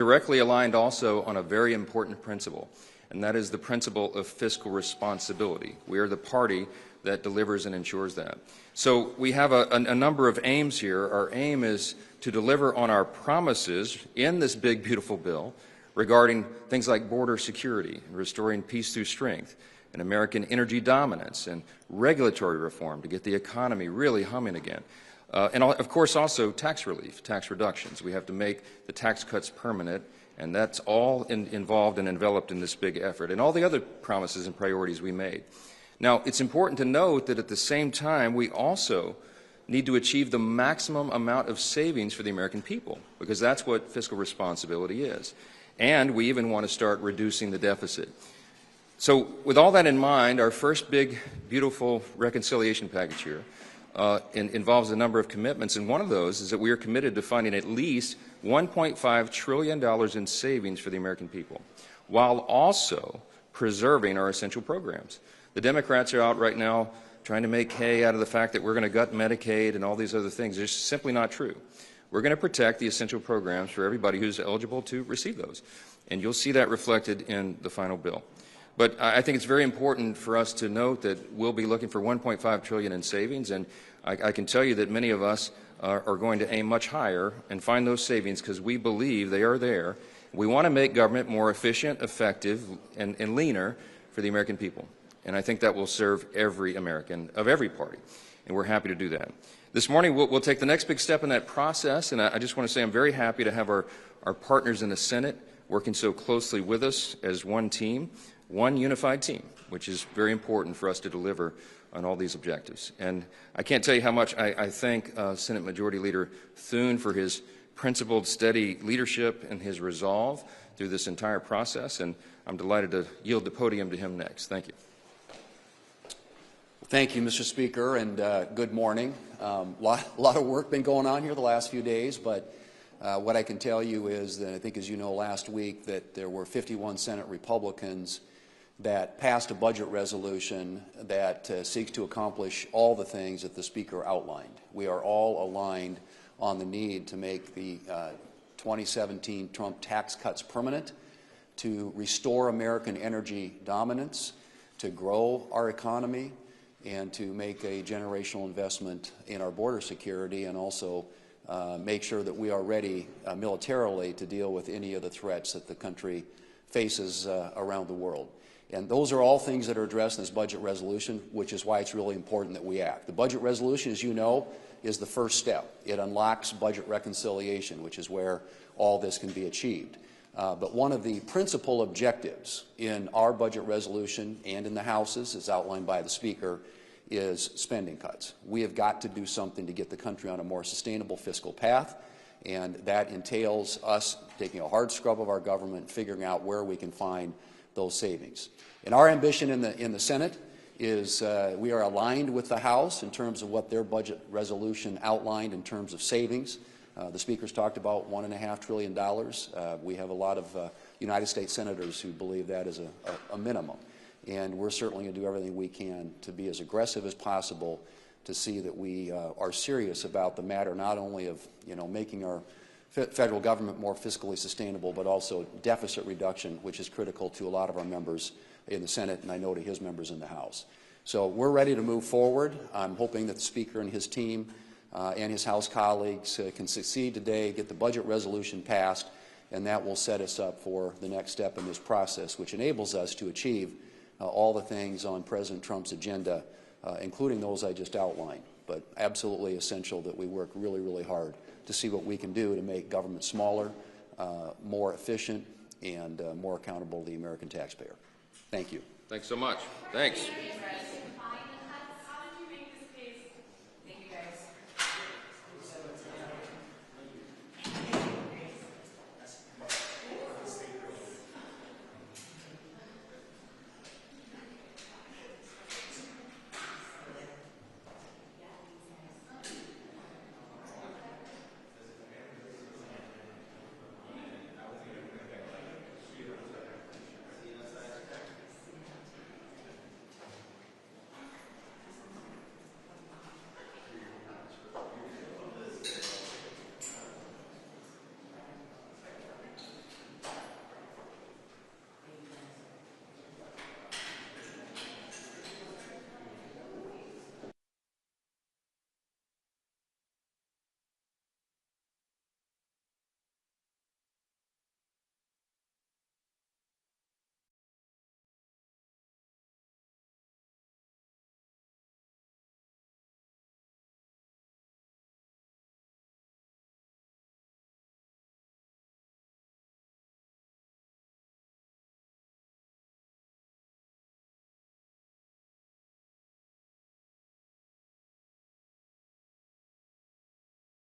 Directly aligned also on a very important principle, and that is the principle of fiscal responsibility. We are the party that delivers and ensures that. So we have a number of aims here. Our aim is to deliver on our promises in this big, beautiful bill regarding things like border security and restoring peace through strength and American energy dominance and regulatory reform to get the economy really humming again. And of course also tax relief, tax reductions. We have to make the tax cuts permanent, and that's all involved and enveloped in this big effort, and all the other promises and priorities we made. Now, it's important to note that at the same time, we also need to achieve the maximum amount of savings for the American people, because that's what fiscal responsibility is. And we even want to start reducing the deficit. So with all that in mind, our first big, beautiful reconciliation package here involves a number of commitments, and one of those is that we are committed to finding at least $1.5 trillion in savings for the American people, while also preserving our essential programs. The Democrats are out right now trying to make hay out of the fact that we're going to gut Medicaid and all these other things. It's simply not true. We're going to protect the essential programs for everybody who's eligible to receive those, and you'll see that reflected in the final bill. But I think it's very important for us to note that we'll be looking for $1.5 trillion in savings, and I can tell you that many of us are going to aim much higher and find those savings because we believe they are there. We want to make government more efficient, effective, and leaner for the American people. And I think that will serve every American of every party, and we're happy to do that. This morning we'll take the next big step in that process, and I just want to say I'm very happy to have our partners in the Senate working so closely with us as one team. One unified team, which is very important for us to deliver on all these objectives. And I can't tell you how much I thank Senate Majority Leader Thune for his principled, steady leadership and his resolve through this entire process, and I'm delighted to yield the podium to him next. Thank you. Thank you, Mr. Speaker, and good morning. A lot of work been going on here the last few days, but what I can tell you is that I think, as you know, last week that there were 51 Senate Republicans that passed a budget resolution that seeks to accomplish all the things that the Speaker outlined. We are all aligned on the need to make the 2017 Trump tax cuts permanent, to restore American energy dominance, to grow our economy, and to make a generational investment in our border security, and also make sure that we are ready militarily to deal with any of the threats that the country faces around the world. And those are all things that are addressed in this budget resolution, which is why it's really important that we act. The budget resolution, as you know, is the first step. It unlocks budget reconciliation, which is where all this can be achieved. But one of the principal objectives in our budget resolution and in the House's, as outlined by the Speaker, is spending cuts. We have got to do something to get the country on a more sustainable fiscal path, and that entails us taking a hard scrub of our government, figuring out where we can find those savings. And our ambition in the Senate is we are aligned with the House in terms of what their budget resolution outlined in terms of savings. The Speaker's talked about $1.5 trillion. We have a lot of United States senators who believe that is a minimum. And we're certainly going to do everything we can to be as aggressive as possible to see that we are serious about the matter not only of making our federal government more fiscally sustainable, but also deficit reduction, which is critical to a lot of our members in the Senate, and I know to his members in the House. So we're ready to move forward. I'm hoping that the Speaker and his team and his House colleagues can succeed today, get the budget resolution passed, and that will set us up for the next step in this process, which enables us to achieve all the things on President Trump's agenda, including those I just outlined. But absolutely essential that we work really, really hard to see what we can do to make government smaller, more efficient, and more accountable to the American taxpayer. Thank you. Thanks so much. Thanks.